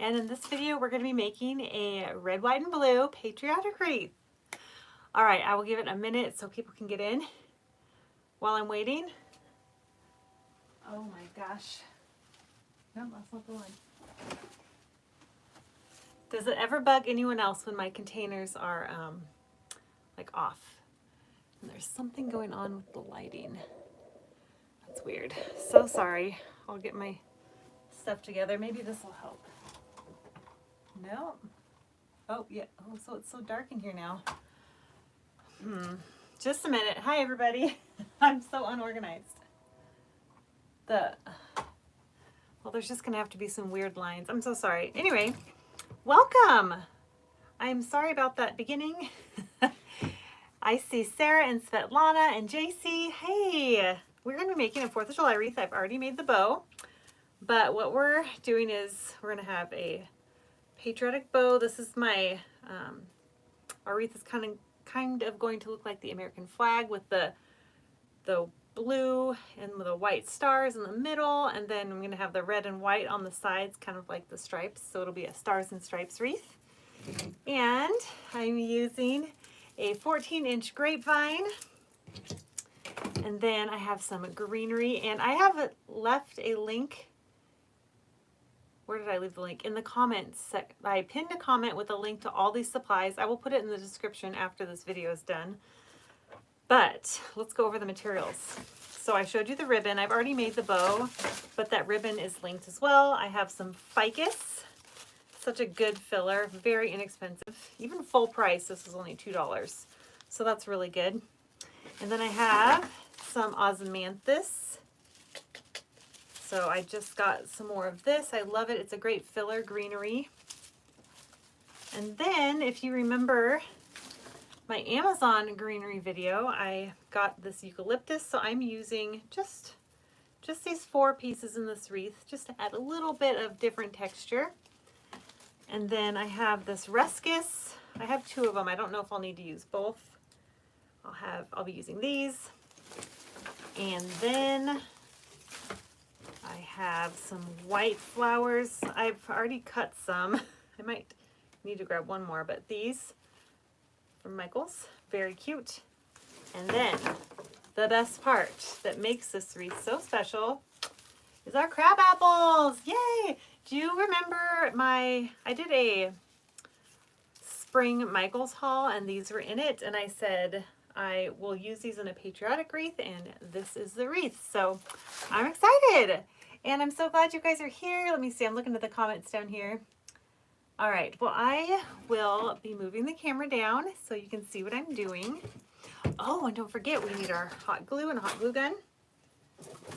and in this video we're going to be making a red, white, and blue patriotic wreath. All right, I will give it a minute so people can get in while I'm waiting. Oh my gosh. No, that's not the one. Does it ever bug anyone else when my containers are like off? And there's something going on with the lighting. That's weird. So sorry. I'll get my stuff together. Maybe this will help. No. Oh, yeah. Oh, so it's so dark in here now. Just a minute. Hi, everybody. I'm so unorganized. Well, there's just going to have to be some weird lines. I'm so sorry. Anyway, welcome. I'm sorry about that beginning. I see Sarah and Svetlana and JC. Hey, we're going to be making a 4th of July wreath. I've already made the bow. But what we're doing is we're going to have a patriotic bow. This is my, our wreath is kind of going to look like the American flag with the blue and the white stars in the middle. And then I'm going to have the red and white on the sides, kind of like the stripes. So it'll be a stars and stripes wreath. And I'm using a 14-inch grapevine. And then I have some greenery. And I have left a link. Where did I leave the link? In the comments. I pinned a comment with a link to all these supplies. I will put it in the description after this video is done. But let's go over the materials. So I showed you the ribbon. I've already made the bow, but that ribbon is linked as well. I have some ficus. Such a good filler. Very inexpensive. Even full price, this is only $2. So that's really good. And then I have some osmanthus. So I just got some more of this. I love it. It's a great filler greenery. And then if you remember my Amazon greenery video, I got this eucalyptus. So I'm using just these 4 pieces in this wreath just to add a little bit of different texture. And then I have this ruscus. I have 2 of them. I don't know if I'll need to use both. I'll be using these. And then I have some white flowers. I've already cut some. I might need to grab one more, but these from Michael's, very cute. And then the best part that makes this wreath so special is our crabapples. Yay! Do you remember I did a spring Michael's haul and these were in it, and I said I will use these in a patriotic wreath, and this is the wreath. So I'm excited. And I'm so glad you guys are here. Let me see, I'm looking at the comments down here. All right, well, I will be moving the camera down so you can see what I'm doing. Oh, and don't forget, we need our hot glue and a hot glue gun.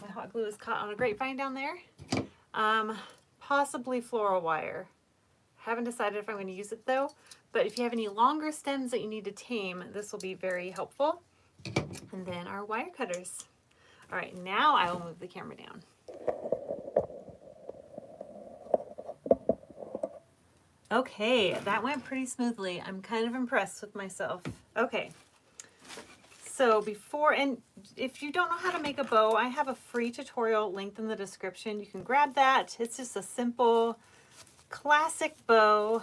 My hot glue is caught on a grapevine down there. Possibly floral wire. Haven't decided if I'm going to use it though, but if you have any longer stems that you need to tame, this will be very helpful. And then our wire cutters. All right, now I will move the camera down. Okay, that went pretty smoothly. I'm kind of impressed with myself. Okay, so if you don't know how to make a bow, I have a free tutorial linked in the description. You can grab that. It's just a simple, classic bow.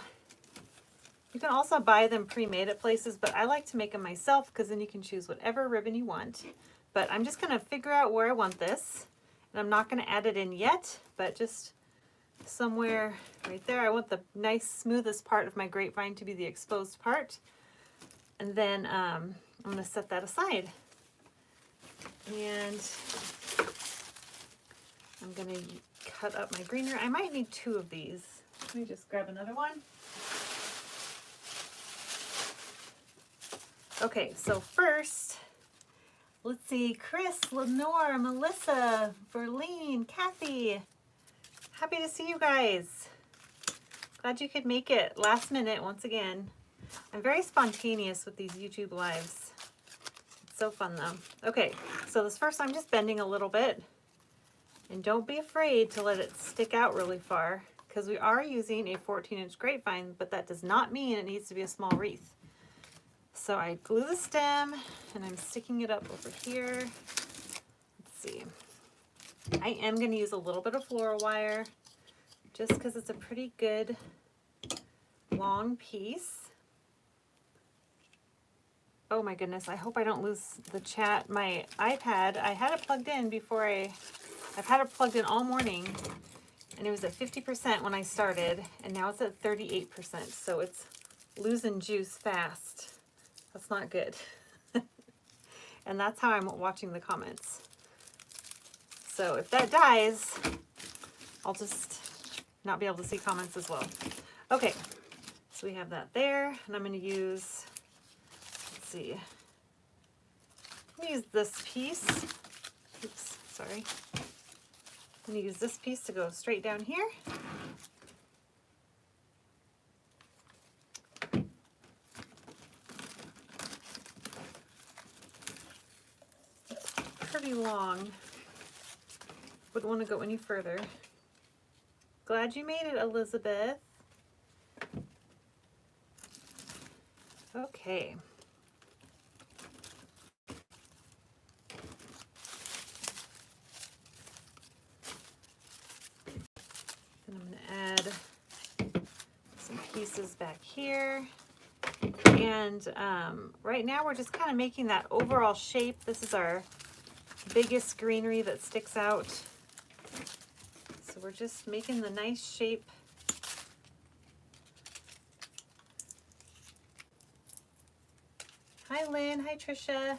You can also buy them pre-made at places, but I like to make them myself because then you can choose whatever ribbon you want. But I'm just going to figure out where I want this. And I'm not going to add it in yet, but just somewhere right there. I want the nice smoothest part of my grapevine to be the exposed part. And then I'm going to set that aside. And I'm going to cut up my greenery. I might need 2 of these. Let me just grab another one. Okay, so first, let's see, Chris, Lenore, Melissa, Verlene, Kathy. Happy to see you guys. Glad you could make it last minute once again. I'm very spontaneous with these YouTube lives. It's so fun though. Okay, so this first I'm just bending a little bit. And don't be afraid to let it stick out really far because we are using a 14-inch grapevine, but that does not mean it needs to be a small wreath. So I glue the stem and I'm sticking it up over here. Let's see. I am going to use a little bit of floral wire just because it's a pretty good long piece. Oh my goodness, I hope I don't lose the chat. My iPad, I had it plugged in before I've had it plugged in all morning, and it was at 50% when I started, and now it's at 38%, so it's losing juice fast. That's not good. And that's how I'm watching the comments. So if that dies, I'll just not be able to see comments as well. Okay, so we have that there, and I'm going to use, let's see, I'm going to use this piece. Oops, sorry. I'm going to use this piece to go straight down here. It's pretty long. Wouldn't want to go any further. Glad you made it, Elizabeth. Okay. Then I'm going to add some pieces back here. And right now we're just kind of making that overall shape. This is our biggest greenery that sticks out. So we're just making the nice shape. Hi Lynn, hi Trisha.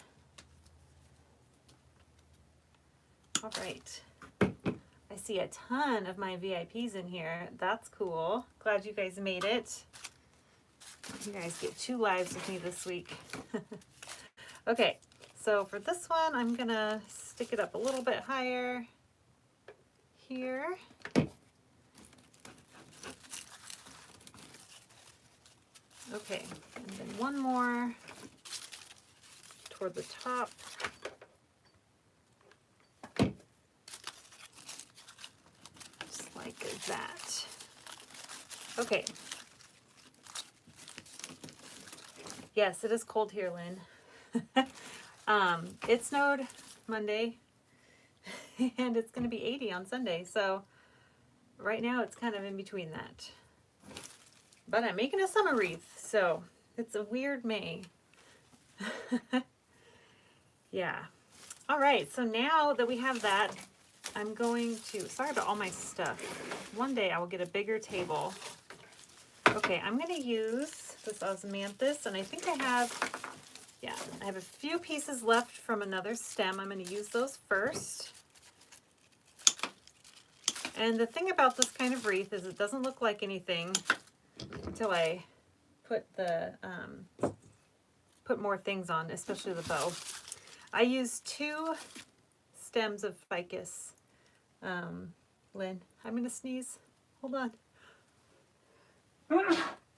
All right. I see a ton of my VIPs in here. That's cool. Glad you guys made it. You guys get 2 lives with me this week. Okay, so for this one, I'm gonna stick it up a little bit higher here. Okay, and then one more toward the top. Just like that. Okay. Yes, it is cold here, Lynn. It snowed Monday, and it's going to be 80 on Sunday, so right now it's kind of in between that. But I'm making a summer wreath, so it's a weird May. Yeah. All right, so now that we have that, I'm going to, sorry about all my stuff. One day I will get a bigger table. Okay, I'm going to use this osmanthus, and I think I have, yeah, I have a few pieces left from another stem. I'm going to use those first. And the thing about this kind of wreath is it doesn't look like anything until I put the put more things on, especially the bow. I use 2 stems of ficus. Lynn, I'm going to sneeze. Hold on.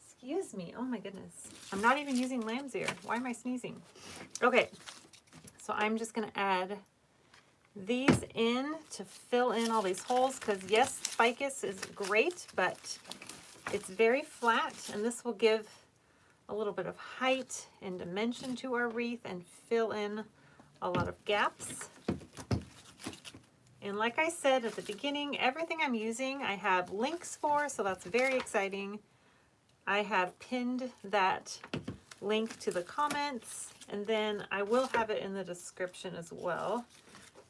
Excuse me. Oh my goodness. I'm not even using lamb's ear. Why am I sneezing? Okay. So I'm just going to add these in to fill in all these holes, because yes, ficus is great, but it's very flat, and this will give a little bit of height and dimension to our wreath and fill in a lot of gaps. And like I said at the beginning, everything I'm using I have links for, so that's very exciting. I have pinned that link to the comments, and then I will have it in the description as well,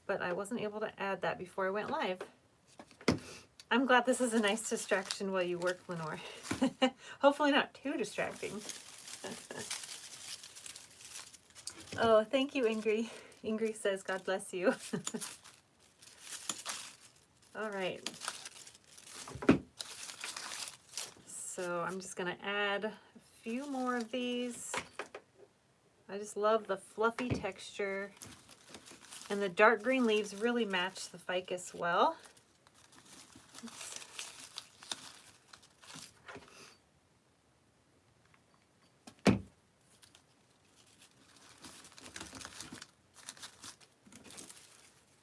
but I wasn't able to add that before I went live. I'm glad this is a nice distraction while you work, Lenore. Hopefully not too distracting. Oh, thank you, Ingrid. Ingrid says, God bless you. All right. So I'm just going to add a few more of these. I just love the fluffy texture. And the dark green leaves really match the ficus well. Oops.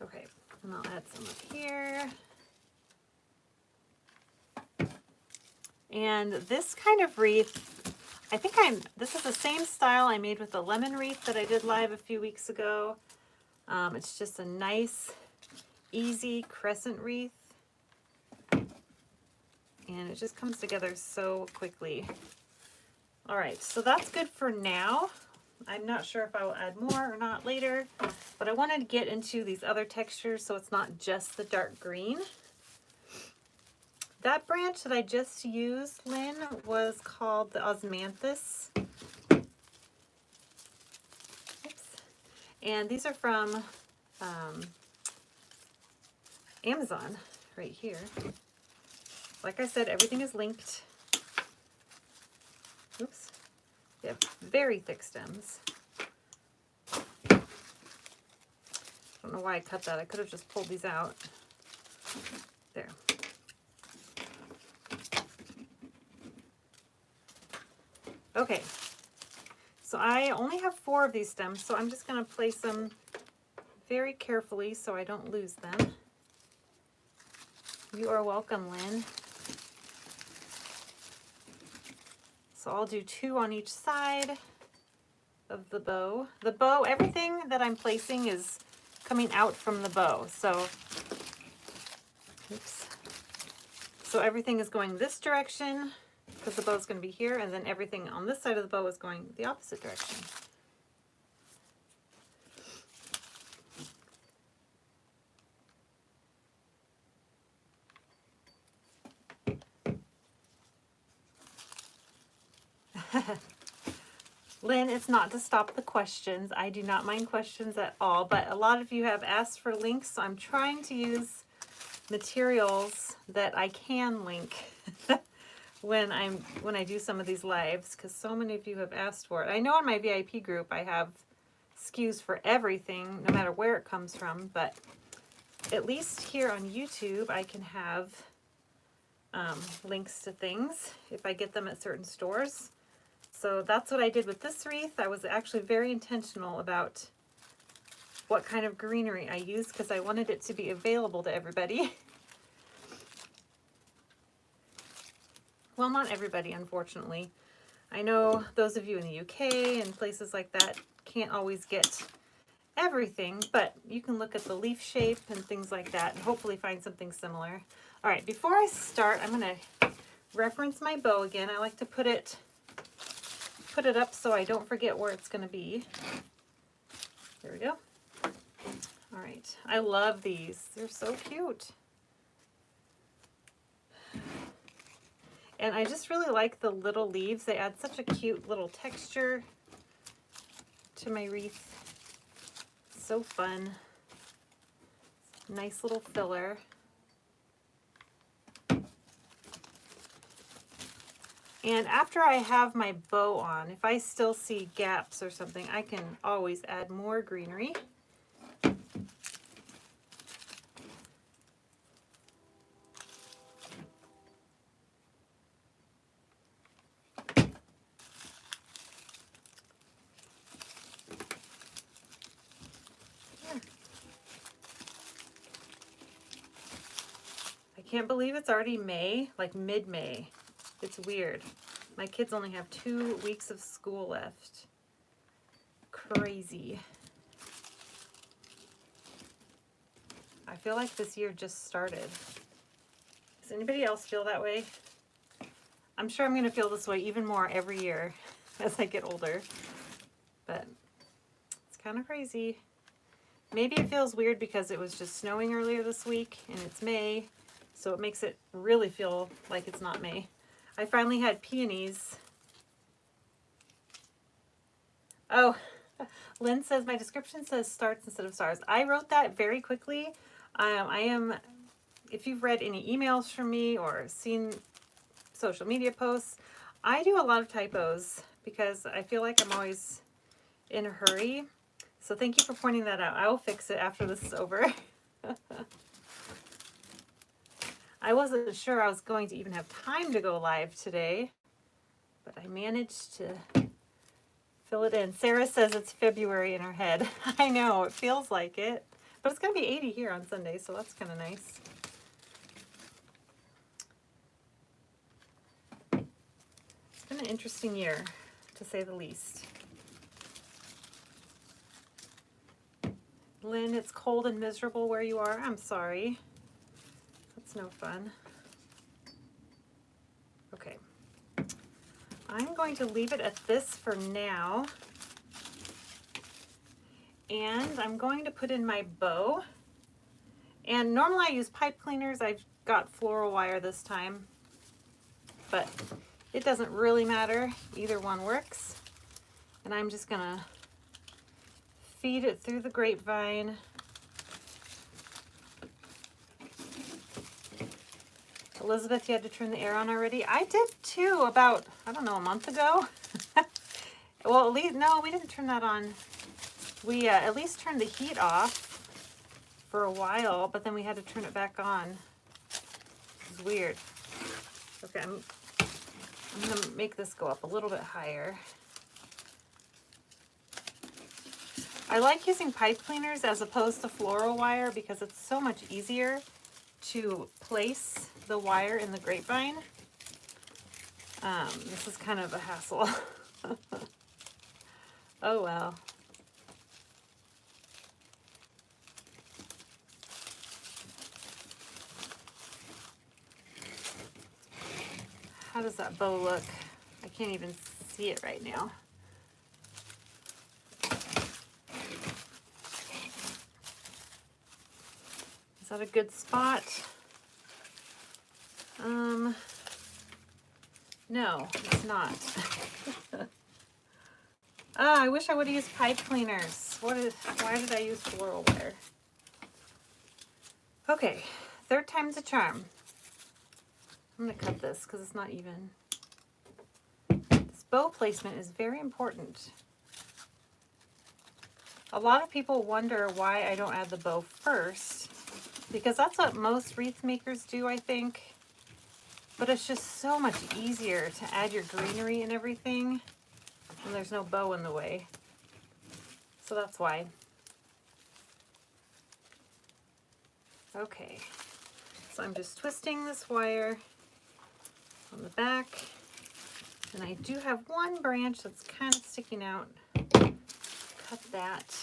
Okay, and I'll add some up here. And this kind of wreath, I think this is the same style I made with the lemon wreath that I did live a few weeks ago. It's just a nice, easy crescent wreath. and it just comes together so quickly. All right, so that's good for now. I'm not sure if I will add more or not later, but I wanted to get into these other textures so it's not just the dark green. That branch that I just used, Lynn, was called the osmanthus. Oops. And these are from Amazon right here. Like I said, everything is linked. Oops. They have very thick stems. I don't know why I cut that. I could have just pulled these out. There. Okay. So I only have 4 of these stems, so I'm just going to place them very carefully so I don't lose them. You are welcome, Lynn. So I'll do 2 on each side of the bow. The bow, everything that I'm placing is coming out from the bow. So, oops. So everything is going this direction because the bow is going to be here, and then everything on this side of the bow is going the opposite direction. Lynn, it's not to stop the questions. I do not mind questions at all, but a lot of you have asked for links, so I'm trying to use materials that I can link when I do some of these lives, because so many of you have asked for it. I know in my VIP group I have SKUs for everything, no matter where it comes from, but at least here on YouTube I can have links to things if I get them at certain stores. So that's what I did with this wreath. I was actually very intentional about what kind of greenery I used because I wanted it to be available to everybody. Well, not everybody, unfortunately. I know those of you in the UK and places like that can't always get everything, but you can look at the leaf shape and things like that and hopefully find something similar. All right, before I start, I'm going to reference my bow again. I like to put it up so I don't forget where it's going to be. There we go. All right, I love these. They're so cute. And I just really like the little leaves. They add such a cute little texture to my wreath. So fun. Nice little filler. And after I have my bow on, if I still see gaps or something, I can always add more greenery. I can't believe it's already May, like mid-May. It's weird. My kids only have 2 weeks of school left. Crazy. I feel like this year just started. Does anybody else feel that way? I'm sure I'm going to feel this way even more every year as I get older. But it's kind of crazy. Maybe it feels weird because it was just snowing earlier this week and it's May, so it makes it really feel like it's not May. I finally had peonies. Oh, Lynn says my description says starts instead of stars. I wrote that very quickly. If you've read any emails from me or seen social media posts, I do a lot of typos because I feel like I'm always in a hurry. So thank you for pointing that out. I will fix it after this is over. I wasn't sure I was going to even have time to go live today, but I managed to fill it in. Sarah says it's February in her head. I know, it feels like it, but it's going to be 80 here on Sunday, so that's kind of nice. It's been an interesting year, to say the least. Lynn, it's cold and miserable where you are. I'm sorry. That's no fun. I'm going to leave it at this for now. And I'm going to put in my bow. And normally I use pipe cleaners. I've got floral wire this time, but it doesn't really matter. Either one works. And I'm just gonna feed it through the grapevine. Elizabeth, you had to turn the air on already? I did too, about, I don't know, a month ago. Well, at least, no, we didn't turn that on. We at least turned the heat off for a while, but then we had to turn it back on. It's weird. Okay, I'm gonna make this go up a little bit higher. I like using pipe cleaners as opposed to floral wire because it's so much easier to place the wire in the grapevine. This is kind of a hassle. Oh well. How does that bow look? I can't even see it right now. Is that a good spot? No, it's not. I wish I would have used pipe cleaners. Why did I use floral wire? Okay, third time's a charm. I'm gonna cut this because it's not even. This bow placement is very important. A lot of people wonder why I don't add the bow first, because that's what most wreath makers do, I think. But it's just so much easier to add your greenery and everything when there's no bow in the way. So that's why. Okay, so I'm just twisting this wire on the back, and I do have one branch that's kind of sticking out. Cut that.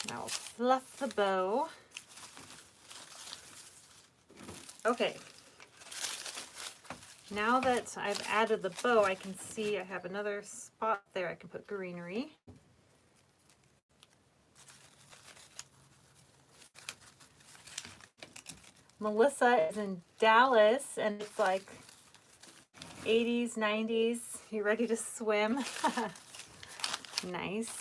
Now I'll fluff the bow. Okay, now that I've added the bow, I can see I have another spot there I can put greenery. Melissa is in Dallas and it's like 80s, 90s. You ready to swim? Nice.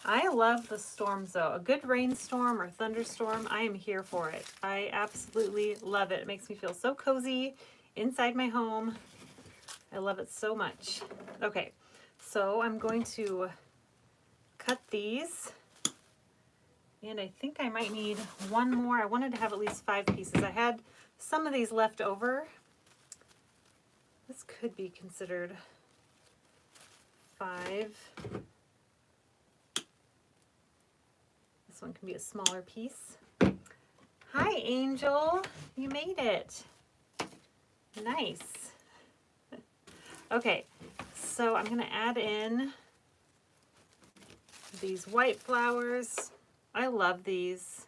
I love the storms though. A good rainstorm or thunderstorm, I am here for it. I absolutely love it. It makes me feel so cozy inside my home. I love it so much. Okay, so I'm going to cut these. And I think I might need one more. I wanted to have at least 5 pieces. I had some of these left over. This could be considered 5. This one can be a smaller piece. Hi, Angel. You made it. Nice. Okay, so I'm going to add in these white flowers. I love these.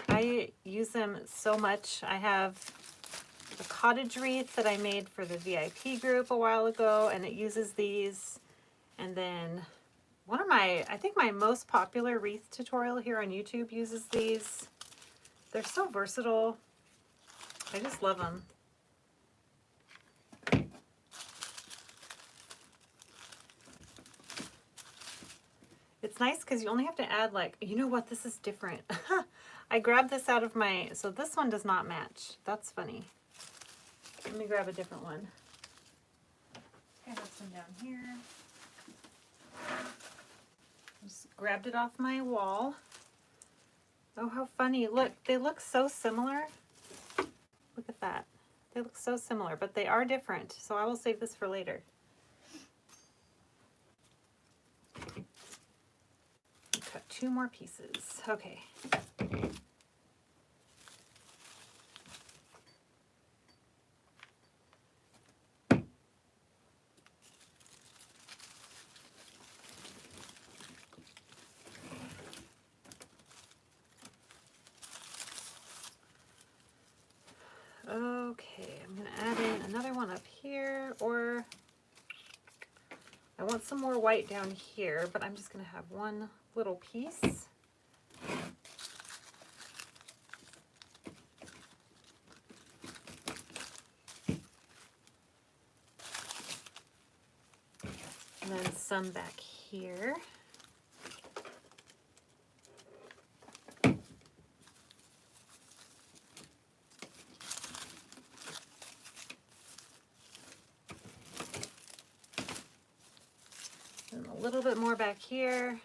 I use them so much. I have a cottage wreath that I made for the VIP group a while ago, and it uses these. And then one of my, I think my most popular wreath tutorial here on YouTube uses these. They're so versatile. I just love them. It's nice because you only have to add like, you know what, this is different. I grabbed this out of my, so this one does not match. That's funny. Let me grab a different one. I have some down here. Just grabbed it off my wall. Oh, how funny. Look, they look so similar. Look at that. They look so similar, but they are different. So I will save this for later. Cut 2 more pieces. Okay. Okay, I'm going to add in another one up here, or I want some more white down here, but I'm just going to have one little piece. And then some back here. And a little bit more back here.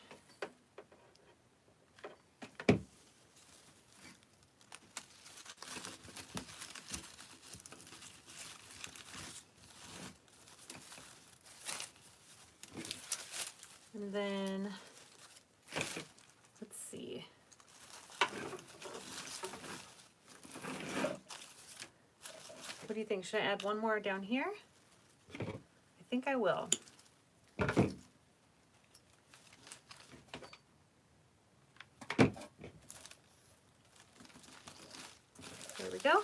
And then, let's see. What do you think? Should I add one more down here? I think I will. There we go.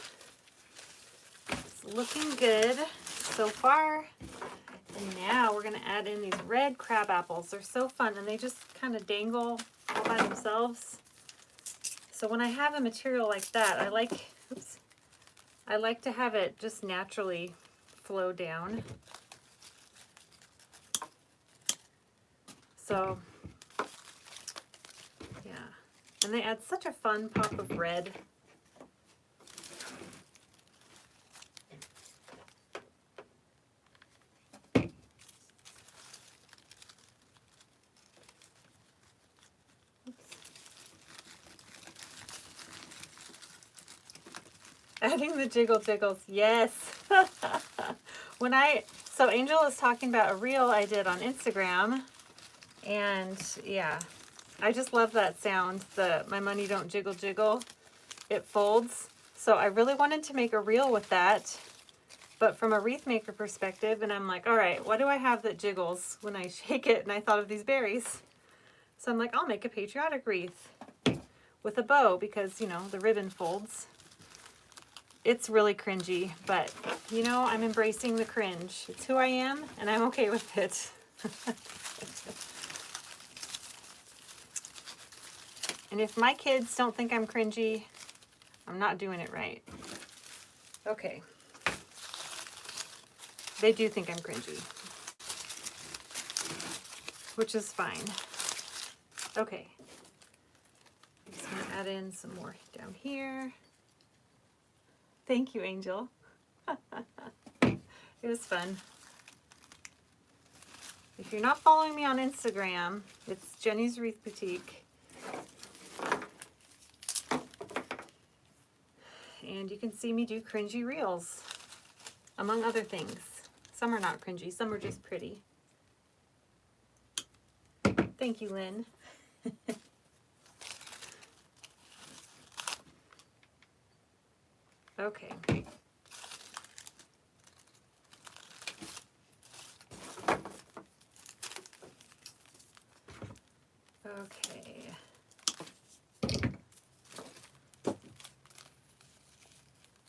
It's looking good so far. And now we're going to add in these red crab apples. They're so fun, and they just kind of dangle all by themselves. So when I have a material like that, I like to have it just naturally flow down. So, yeah. And they add such a fun pop of red. Adding the jiggle jiggles, yes. So Angel is talking about a reel I did on Instagram, and yeah, I just love that sound. My money don't jiggle jiggle, it folds. So I really wanted to make a reel with that, but from a wreath maker perspective, and I'm like, all right, what do I have that jiggles when I shake it? And I thought of these berries. So I'm like, I'll make a patriotic wreath with a bow because, you know, the ribbon folds. It's really cringy, but you know, I'm embracing the cringe. It's who I am, and I'm okay with it. And if my kids don't think I'm cringy, I'm not doing it right. Okay. They do think I'm cringy, which is fine. Okay. I'm just gonna add in some more down here. Thank you, Angel. It was fun. If you're not following me on Instagram, it's Jenny's Wreath Boutique. And you can see me do cringy reels, among other things. Some are not cringy, some are just pretty. Thank you, Lynn. Okay. Okay.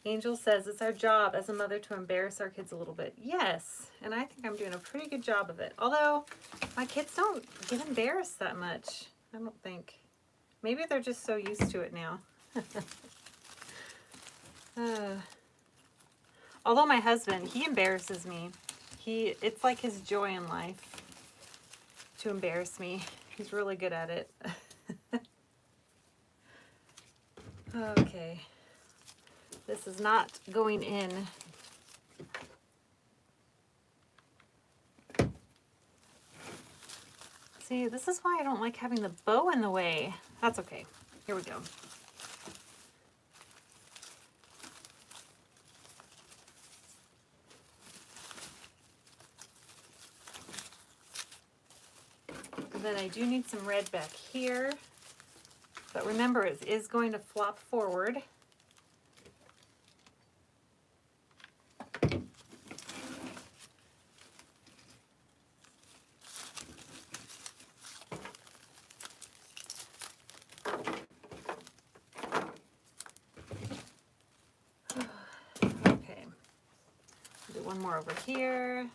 Angel says it's our job as a mother to embarrass our kids a little bit. Yes, and I think I'm doing a pretty good job of it. Although my kids don't get embarrassed that much, I don't think. Maybe they're just so used to it now. Although my husband, he embarrasses me. It's like his joy in life to embarrass me. He's really good at it. Okay. This is not going in. See, this is why I don't like having the bow in the way. That's okay. Here we go. And then I do need some red back here. But remember, it is going to flop forward. Okay. one more over here.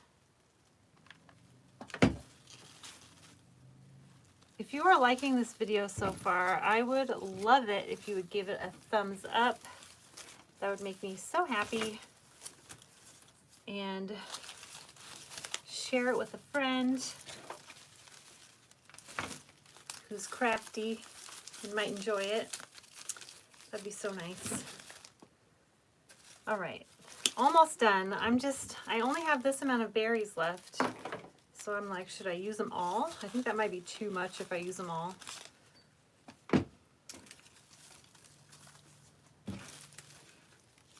If you are liking this video so far, I would love it if you would give it a thumbs up. That would make me so happy. And share it with a friend who's crafty and might enjoy it. That'd be so nice. All right, almost done. I only have this amount of berries left. So I'm like, should I use them all? I think that might be too much if I use them all.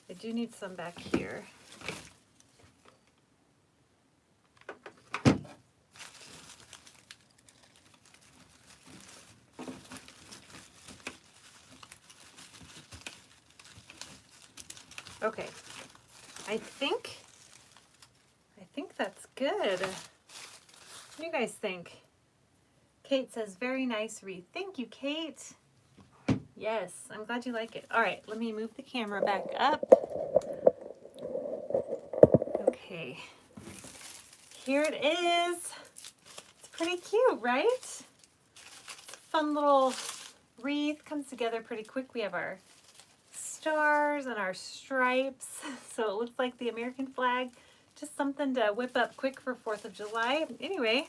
I do need some back here. Okay, I think that's good. What do you guys think? Kate says, very nice wreath. Thank you, Kate. Yes, I'm glad you like it. All right, let me move the camera back up. Okay, here it is. It's pretty cute, right? It's a fun little wreath, comes together pretty quick. We have our stars and our stripes, so it looks like the American flag. Just something to whip up quick for 4th of July. Anyway,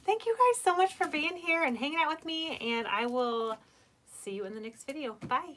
thank you guys so much for being here and hanging out with me, and I will see you in the next video. Bye.